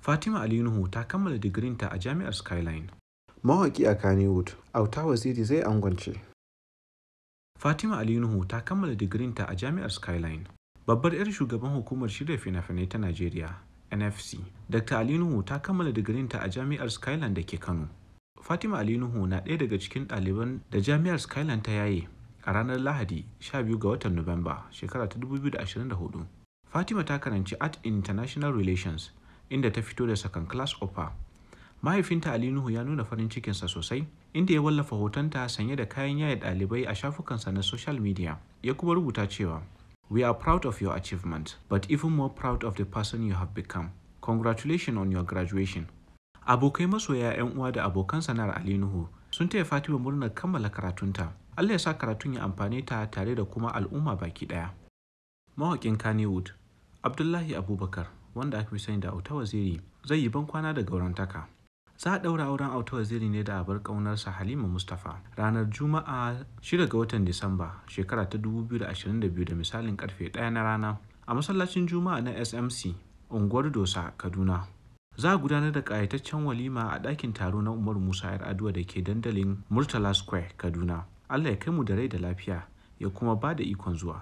Fatima Ali Nuhu ta kammala digirinta a Jami'ar Skyline. Mawaki a Kannywood, Auta waziri zai angwance. Fatima Ali Nuhu ta kammala digirinta a Jami'ar Skyline. Babbar 'yar shugaban hukumar shirya fina-finai ta Najeriya, NFC, Dr. Ali Nuhu ta kammala digirinta a Jami'ar Skyline da ke Kano. Fatima Ali Nuhu na ɗaya daga cikin ɗaliban da Jami'ar Skyline ta yaye a ranar Lahadi 12 ga watan Nuwamba, shekara ta 2024. Fatima ta karanci Art in International Relations, inda ta fito da second class offer. Mahaifinta Ali Nuhu ya nuna farin cikinsa sosai, inda ya wallafa hotonta sanye da kayan yaye ɗalibai a shafukansa na social media. Ya kuma rubuta cewa, "We are proud of your achievement, but even more proud of the person you have become. Congratulations on your graduation." Abokai, masoya, 'yan uwa da abokan sana'ar Ali Nuhu sun taya Fatima murnar kammala karatunta. Allah ya sa karatun ya amfane ta tare da kuma al'umma baki ɗaya. Mawaƙin Kannywood Abdullahi Abubakar, wanda aka fi sani da Auta Waziri, zai yi bankwana da gaurantaka. Za a ɗaura auren Auta Waziri ne da abar ƙaunarsa Halima Mustapha ranar Juma'a 6 ga watan Disamba, shekara ta 2022 da misalin karfe 1 na rana a masallacin Juma'a na SMC, unguwar Dosa, Kaduna. Za a gudanar da ƙayataccen walima a ɗakin taro na Umar Musa 'Yar'aduwa da ke dandalin Murtala Square, Kaduna. Allah ya kai mu da rai da lafiya ya kuma ba da ikon zuwa.